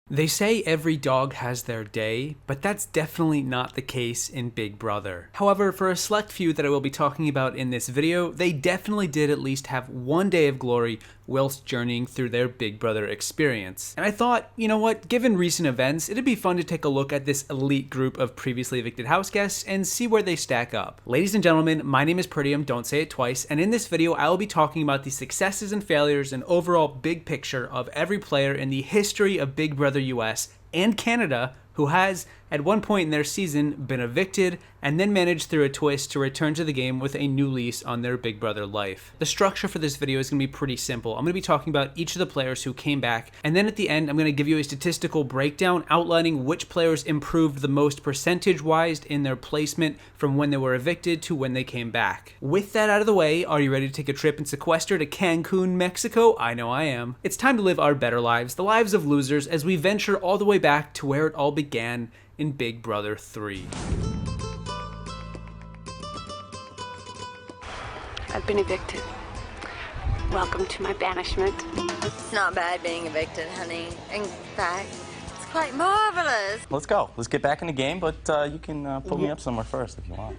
They say every dog has their day, but that's definitely not the case in Big Brother. However, for a select few that I will be talking about in this video, they definitely did at least have one day of glory whilst journeying through their Big Brother experience. And I thought, you know what, given recent events, it'd be fun to take a look at this elite group of previously evicted house guests and see where they stack up. Ladies and gentlemen, my name is Peridiam, don't say it twice, and in this video I will be talking about the successes and failures and overall big picture of every player in the history of Big Brother US and Canada who has, at one point in their season, been evicted and then managed through a twist to return to the game with a new lease on their Big Brother life. The structure for this video is going to be pretty simple. I'm going to be talking about each of the players who came back, and then at the end I'm going to give you a statistical breakdown outlining which players improved the most percentage-wise in their placement from when they were evicted to when they came back. With that out of the way, are you ready to take a trip in sequester to Cancun, Mexico? I know I am. It's time to live our better lives, the lives of losers, as we venture all the way back to where it all began in Big Brother 3. I've been evicted. Welcome to my banishment. It's not bad being evicted, honey. In fact, it's quite marvelous. Let's go. Let's get back in the game, but you can put me up somewhere first if you want.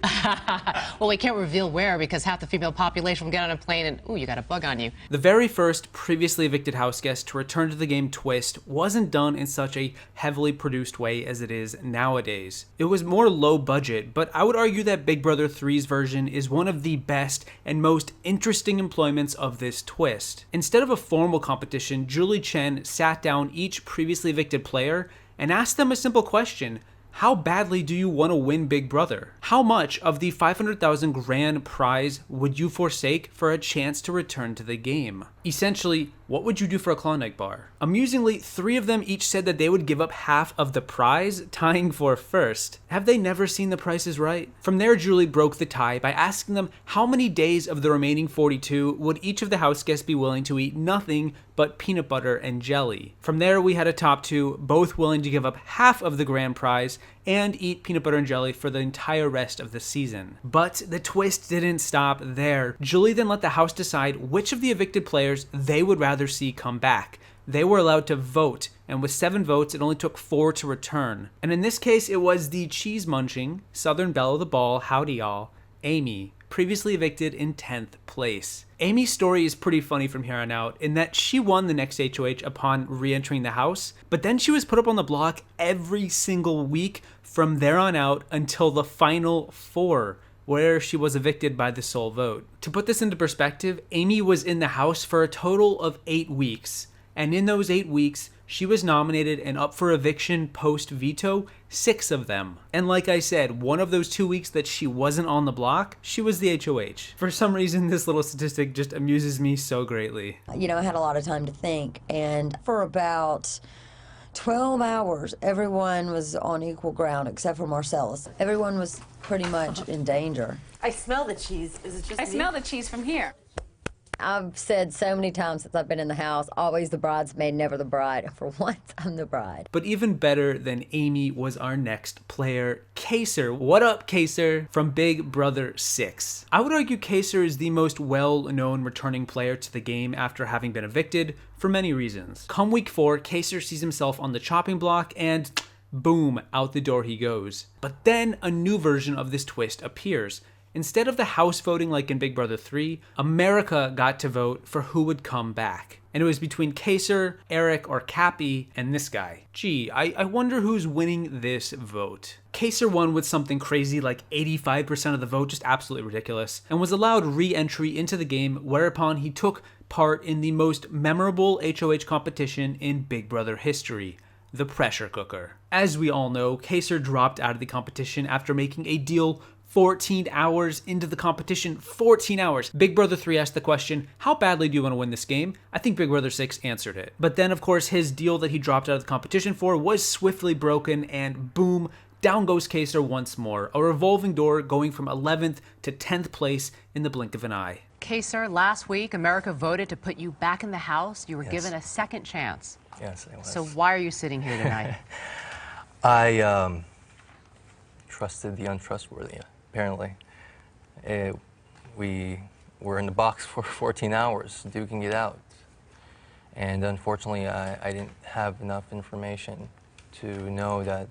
Well, we can't reveal where because half the female population will get on a plane and, ooh, you got a bug on you. The very first previously evicted house guest to return to the game twist wasn't done in such a heavily produced way as it is nowadays. It was more low budget, but I would argue that Big Brother 3's version is one of the best and most interesting employments of this twist. Instead of a formal competition, Julie Chen sat down each previously evicted player and asked them a simple question. How badly do you want to win Big Brother? How much of the 500,000 grand prize would you forsake for a chance to return to the game? Essentially, what would you do for a Klondike bar? Amusingly, 3 of them each said that they would give up half of the prize, tying for first. Have they never seen The Price is Right? From there, Julie broke the tie by asking them how many days of the remaining 42 would each of the house guests be willing to eat nothing but peanut butter and jelly. From there, we had a top 2, both willing to give up half of the grand prize and eat peanut butter and jelly for the entire rest of the season. But the twist didn't stop there. Julie then let the house decide which of the evicted players they would rather see come back. They were allowed to vote, and with 7 votes, it only took 4 to return. And in this case, it was the cheese-munching, Southern Belle of the Ball, howdy y'all, Amy, previously evicted in 10th place. Amy's story is pretty funny from here on out in that she won the next HOH upon re-entering the house, but then she was put up on the block every single week from there on out until the final 4, where she was evicted by the sole vote. To put this into perspective, Amy was in the house for a total of 8 weeks, and in those 8 weeks, she was nominated and up for eviction post-veto 6 of them. And like I said, one of those 2 weeks that she wasn't on the block, she was the HOH. For some reason, this little statistic just amuses me so greatly. You know, I had a lot of time to think, and for about 12 hours, everyone was on equal ground except for Marcellus. Everyone was pretty much in danger. I smell the cheese. Is it just I me? smell the cheese from here. I've said so many times since I've been in the house, always the bridesmaid, never the bride. For once, I'm the bride. But even better than Amy was our next player, Kaysar. What up, Kaysar? From Big Brother 6. I would argue Kaysar is the most well-known returning player to the game after having been evicted for many reasons. Come week 4, Kaysar sees himself on the chopping block and boom, out the door he goes. But then a new version of this twist appears. Instead of the house voting like in Big Brother 3, America got to vote for who would come back. And it was between Kaysar, Eric, or Cappy, and this guy. Gee, I wonder who's winning this vote. Kaysar won with something crazy like 85% of the vote, just absolutely ridiculous, and was allowed re-entry into the game, whereupon he took part in the most memorable HOH competition in Big Brother history, the pressure cooker. As we all know, Kaysar dropped out of the competition after making a deal 14 hours into the competition. 14 hours. Big Brother 3 asked the question, how badly do you want to win this game? I think Big Brother 6 answered it. But then, of course, his deal that he dropped out of the competition for was swiftly broken, and boom, down goes Kaysar once more. A revolving door going from 11th to 10th place in the blink of an eye. Kaysar, last week, America voted to put you back in the house. You were Yes. given a second chance. Yes, it was. So why are you sitting here tonight? I trusted the untrustworthy, apparently. We were in the box for 14 hours, duking it out. And unfortunately, I didn't have enough information to know that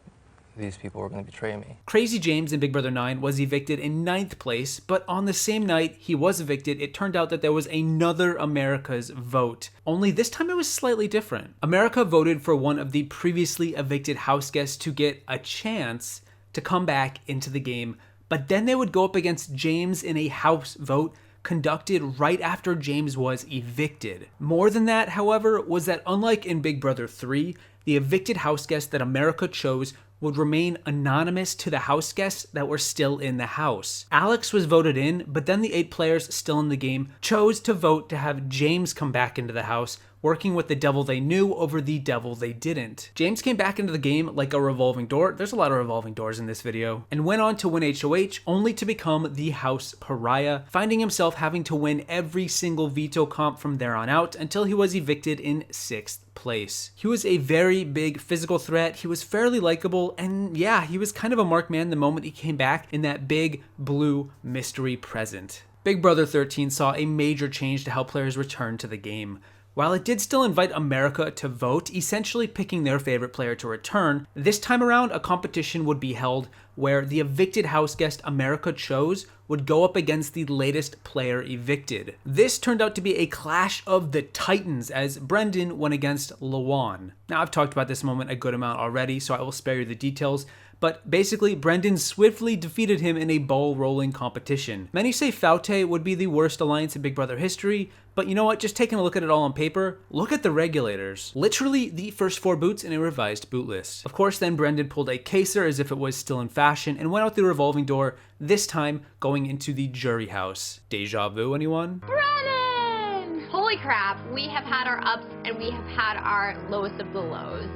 these people were going to betray me. Crazy James in Big Brother 9 was evicted in 9th place, but on the same night he was evicted, it turned out that there was another America's vote. Only this time it was slightly different. America voted for one of the previously evicted house guests to get a chance to come back into the game, but then they would go up against James in a house vote conducted right after James was evicted. More than that, however, was that unlike in Big Brother 3, the evicted house guest that America chose would remain anonymous to the house guests that were still in the house. Alex was voted in, but then the 8 players still in the game chose to vote to have James come back into the house, working with the devil they knew over the devil they didn't. James came back into the game like a revolving door, there's a lot of revolving doors in this video, and went on to win HOH only to become the house pariah, finding himself having to win every single veto comp from there on out until he was evicted in 6th place. He was a very big physical threat, he was fairly likable, and yeah, he was kind of a marked man the moment he came back in that big blue mystery present. Big Brother 13 saw a major change to how players returned to the game. While it did still invite America to vote, essentially picking their favorite player to return, this time around a competition would be held where the evicted house guest America chose would go up against the latest player evicted. This turned out to be a clash of the titans as Brendan went against Lawan. Now I've talked about this moment a good amount already, so I will spare you the details, but basically Brendan swiftly defeated him in a ball rolling competition. Many say Faute would be the worst alliance in Big Brother history, but you know what, just taking a look at it all on paper, look at the regulators. Literally the first 4 boots in a revised boot list. Of course then Brendan pulled a Kaysar as if it was still in fashion and went out the revolving door, this time going into the jury house. Deja vu, anyone? Brennan! Holy crap, we have had our ups and we have had our lowest of the lows.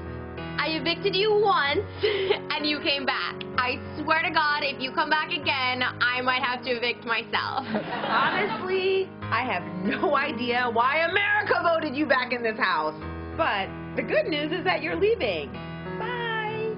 I evicted you once, and you came back. I swear to God, if you come back again, I might have to evict myself. Honestly, I have no idea why America voted you back in this house. But the good news is that you're leaving. Bye.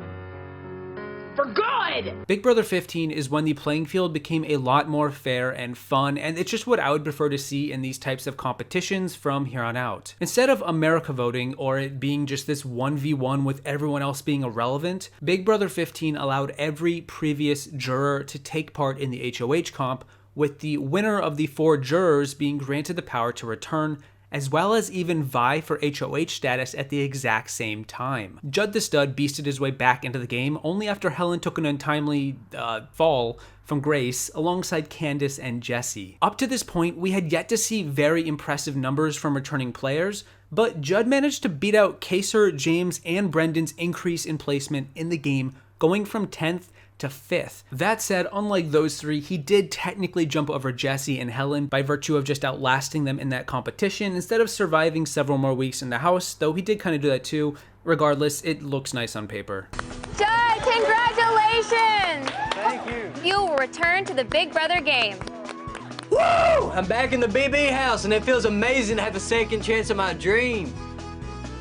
For good! Big Brother 15 is when the playing field became a lot more fair and fun, and it's just what I would prefer to see in these types of competitions from here on out. Instead of America voting, or it being just this 1v1 with everyone else being irrelevant, Big Brother 15 allowed every previous juror to take part in the HOH comp, with the winner of the 4 jurors being granted the power to return, as well as even vie for HOH status at the exact same time. Judd the Stud beasted his way back into the game only after Helen took an untimely fall from Grace alongside Candace and Jesse. Up to this point, we had yet to see very impressive numbers from returning players, but Judd managed to beat out Kaysar, James, and Brendan's increase in placement in the game, going from 10th to 5th. That said, unlike those 3, he did technically jump over Jesse and Helen by virtue of just outlasting them in that competition instead of surviving several more weeks in the house, though he did kind of do that too. Regardless, it looks nice on paper. Judd, congratulations! Thank you. You will return to the Big Brother game. Woo! I'm back in the BB house and it feels amazing to have a second chance at my dream.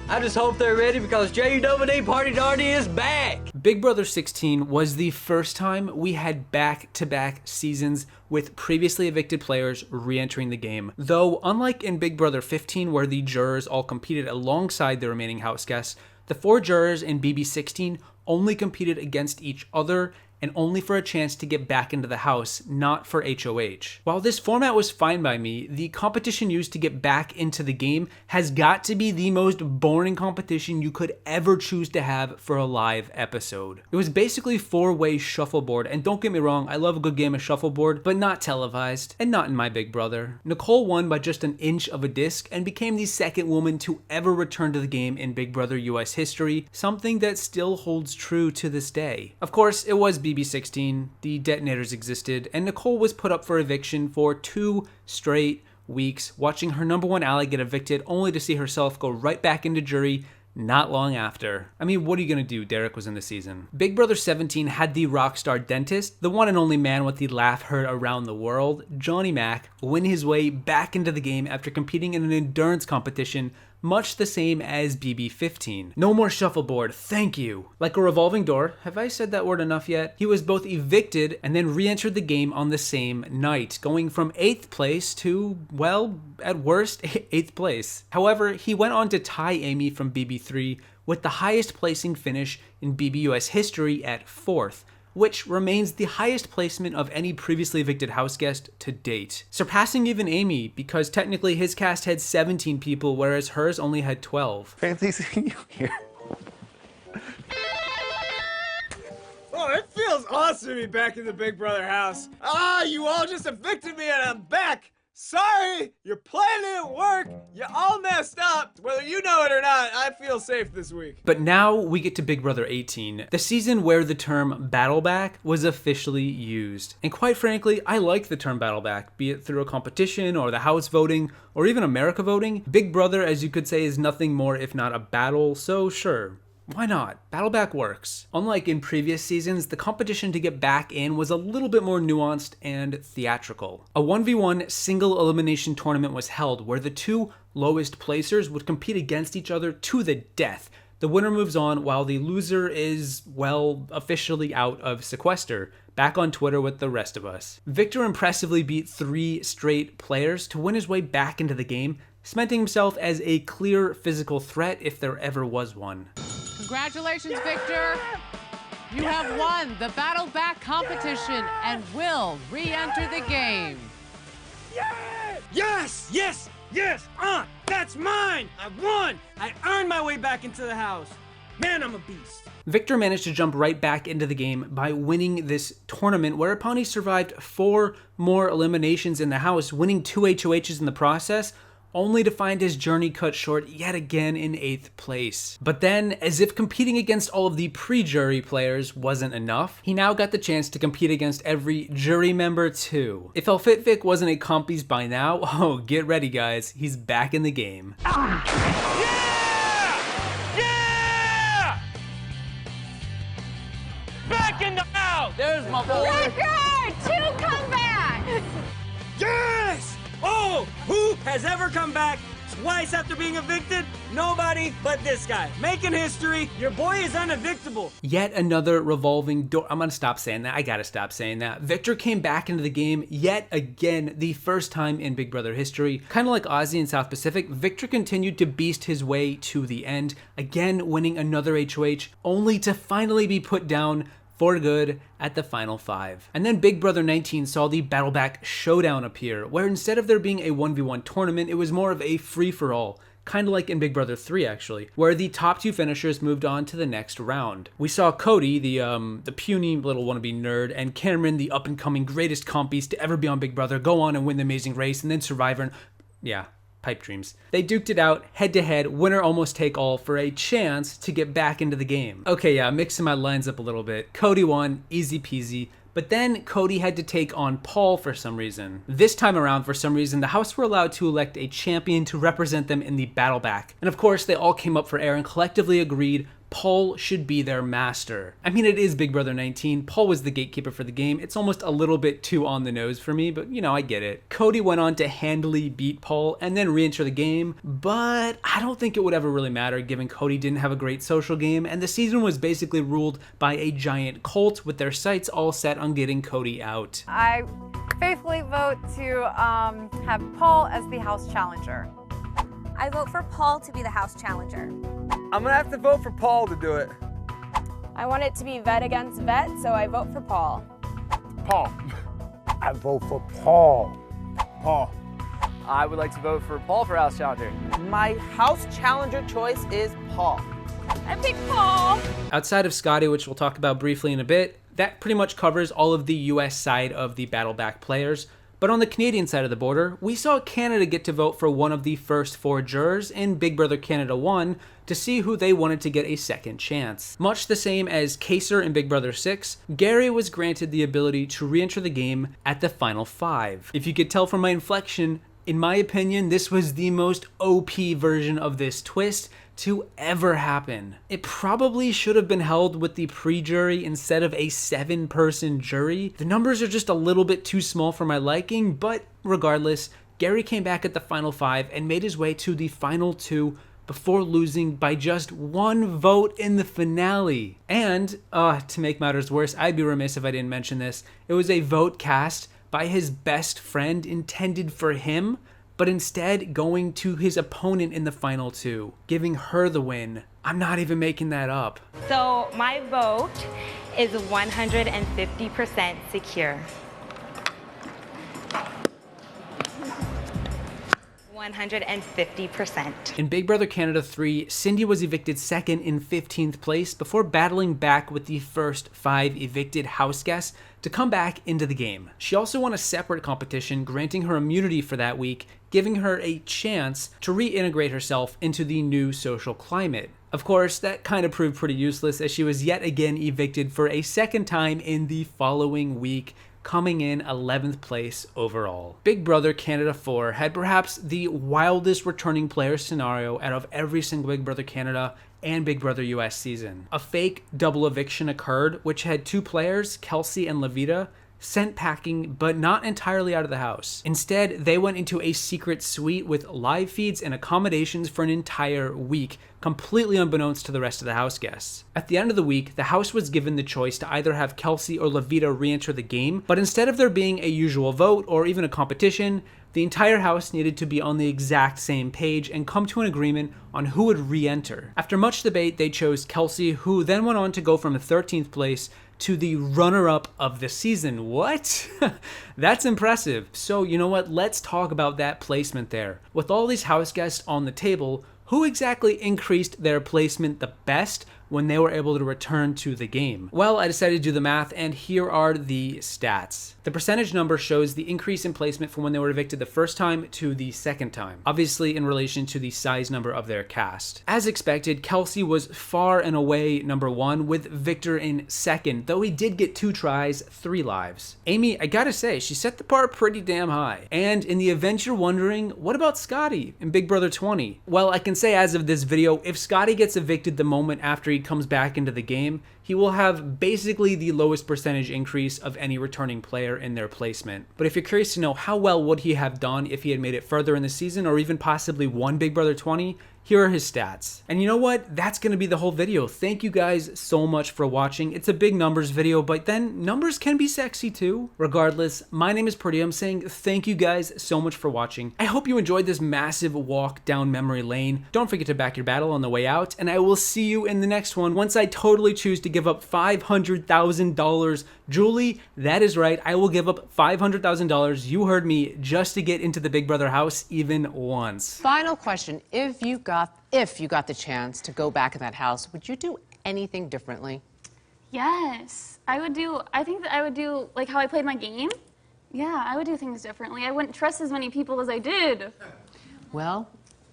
I just hope they're ready because JUWD Party Darty is back! Big Brother 16 was the first time we had back-to-back seasons with previously evicted players re-entering the game. Though, unlike in Big Brother 15 where the jurors all competed alongside the remaining house guests, the 4 jurors in BB 16 only competed against each other and only for a chance to get back into the house, not for HOH. While this format was fine by me, the competition used to get back into the game has got to be the most boring competition you could ever choose to have for a live episode. It was basically 4-way shuffleboard, and don't get me wrong, I love a good game of shuffleboard, but not televised, and not in my Big Brother. Nicole won by just an inch of a disc and became the second woman to ever return to the game in Big Brother US history, something that still holds true to this day. Of course, it was BB16, the detonators existed, and Nicole was put up for eviction for 2 straight weeks, watching her #1 ally get evicted only to see herself go right back into jury not long after. I mean, what are you gonna do? Derek was in the season. Big Brother 17 had the rock star dentist, the one and only man with the laugh heard around the world, Johnny Mac, win his way back into the game after competing in an endurance competition much the same as BB15. No more shuffleboard, thank you. Like a revolving door, have I said that word enough yet? He was both evicted and then re-entered the game on the same night, going from 8th place to, well, at worst, 8th place. However, he went on to tie Amy from BB3 with the highest placing finish in BBUS history at 4th, which remains the highest placement of any previously evicted house guest to date. Surpassing even Amy, because technically his cast had 17 people, whereas hers only had 12. Fancy seeing you here. Oh, it feels awesome to be back in the Big Brother house. You all just evicted me and I'm back. Sorry, your plan didn't work. You all messed up. Whether you know it or not, I feel safe this week. But now we get to Big Brother 18, the season where the term battleback was officially used. And quite frankly, I like the term battleback, be it through a competition or the house voting or even America voting. Big Brother, as you could say, is nothing more if not a battle, so sure. Why not? Battleback works. Unlike in previous seasons, the competition to get back in was a little bit more nuanced and theatrical. A 1v1 single elimination tournament was held where the two lowest placers would compete against each other to the death. The winner moves on while the loser is, well, officially out of sequester, back on Twitter with the rest of us. Victor impressively beat 3 straight players to win his way back into the game, cementing himself as a clear physical threat if there ever was one. Congratulations, Victor. You have won the Battle Back competition and will re-enter the game. Yes, yes, yes. That's mine. I won. I earned my way back into the house. Man, I'm a beast. Victor managed to jump right back into the game by winning this tournament, whereupon he survived 4 more eliminations in the house, winning 2 HOHs in the process, only to find his journey cut short yet again in 8th place. But then, as if competing against all of the pre-jury players wasn't enough, he now got the chance to compete against every jury member too. If El Fitvic wasn't a compies by now, oh, get ready guys, he's back in the game. Back in the house. There's my boy. Record 2 comebacks! Yes! Oh, who has ever come back twice after being evicted? Nobody but this guy. Making history. Your boy is unevictable. Yet another revolving door. I'm gonna stop saying that. I gotta stop saying that. Victor came back into the game yet again, the first time in Big Brother history. Kind of like Ozzy in South Pacific, Victor continued to beast his way to the end, again winning another HOH, only to finally be put down for good at the final 5. And then Big Brother 19 saw the Battleback Showdown appear, where instead of there being a 1v1 tournament, it was more of a free-for-all. Kind of like in Big Brother 3 actually, where the top 2 finishers moved on to the next round. We saw Cody, the puny little wannabe nerd, and Cameron, the up-and-coming greatest compies to ever be on Big Brother, go on and win the Amazing Race, and then Survivor, and yeah, pipe dreams. They duked it out head-to-head, winner almost take all, for a chance to get back into the game. Okay, yeah, mixing my lines up a little bit. Cody won, easy peasy. But then Cody had to take on Paul for some reason. This time around, for some reason, the house were allowed to elect a champion to represent them in the Battleback. And of course, they all came up for air and collectively agreed Paul should be their master. I mean, it is Big Brother 19. Paul was the gatekeeper for the game. It's almost a little bit too on the nose for me, but you know, I get it. Cody went on to handily beat Paul and then re-enter the game, but I don't think it would ever really matter given Cody didn't have a great social game and the season was basically ruled by a giant cult with their sights all set on getting Cody out. I faithfully vote to have Paul as the house challenger. I vote for Paul to be the house challenger. I'm gonna have to vote for Paul to do it. I want it to be vet against vet, so I vote for Paul. Paul. I vote for Paul. Paul. I would like to vote for Paul for house challenger. My house challenger choice is Paul. I pick Paul. Outside of Scotty, which we'll talk about briefly in a bit, that pretty much covers all of the US side of the Battleback players. But on the Canadian side of the border, we saw Canada get to vote for one of the first 4 jurors in Big Brother Canada 1 to see who they wanted to get a second chance. Much the same as Kaysar in Big Brother 6, Gary was granted the ability to re-enter the game at the final 5. If you could tell from my inflection, in my opinion, this was the most OP version of this twist to ever happen. It probably should have been held with the pre-jury instead of a 7-person jury. The numbers are just a little bit too small for my liking, but regardless, Gary came back at the final 5 and made his way to the final 2 before losing by just 1 vote in the finale. And, to make matters worse, I'd be remiss if I didn't mention this, it was a vote cast by his best friend intended for him, but instead going to his opponent in the final 2, giving her the win. I'm not even making that up. So my vote is 150% secure. 150%. In Big Brother Canada 3, Cindy was evicted second in 15th place before battling back with the first 5 evicted house guests to come back into the game. She also won a separate competition, granting her immunity for that week, giving her a chance to reintegrate herself into the new social climate. Of course, that kind of proved pretty useless as she was yet again evicted for a second time in the following week, coming in 11th place overall. Big Brother Canada 4 had perhaps the wildest returning player scenario out of every single Big Brother Canada and Big Brother US season. A fake double eviction occurred, which had 2 players, Kelsey and Levita, sent packing, but not entirely out of the house. Instead, they went into a secret suite with live feeds and accommodations for an entire week, completely unbeknownst to the rest of the house guests. At the end of the week, the house was given the choice to either have Kelsey or Levita re-enter the game, but instead of there being a usual vote or even a competition, the entire house needed to be on the exact same page and come to an agreement on who would re-enter. After much debate, they chose Kelsey, who then went on to go from 13th place to the runner-up of the season. What? That's impressive. So you know what? Let's talk about that placement there. With all these house guests on the table, who exactly increased their placement the best when they were able to return to the game? Well, I decided to do the math, and here are the stats. The percentage number shows the increase in placement from when they were evicted the first time to the second time, obviously in relation to the size number of their cast. As expected, Kelsey was far and away number 1, with Victor in second, though he did get 2 tries, 3 lives. Amy, I gotta say, she set the bar pretty damn high. And in the event you're wondering, what about Scotty in Big Brother 20? Well, I can say as of this video, if Scotty gets evicted the moment after he comes back into the game, he will have basically the lowest percentage increase of any returning player in their placement. But if you're curious to know how well would he have done if he had made it further in the season or even possibly won Big Brother 20, here are his stats. And you know what? That's gonna be the whole video. Thank you guys so much for watching. It's a big numbers video, but then numbers can be sexy too. Regardless, my name is Peridiam, saying thank you guys so much for watching. I hope you enjoyed this massive walk down memory lane. Don't forget to back your battle on the way out, and I will see you in the next one once I totally choose to give up $500,000. Julie, that is right, I will give up $500,000, you heard me, just to get into the Big Brother house even once. Final question, if you got the chance to go back in that house, would you do anything differently? Yes, I think that I would do like how I played my game. Yeah, I would do things differently. I wouldn't trust as many people as I did. Well,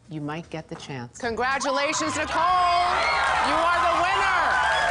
you might get the chance. Congratulations, Nicole! You are the winner!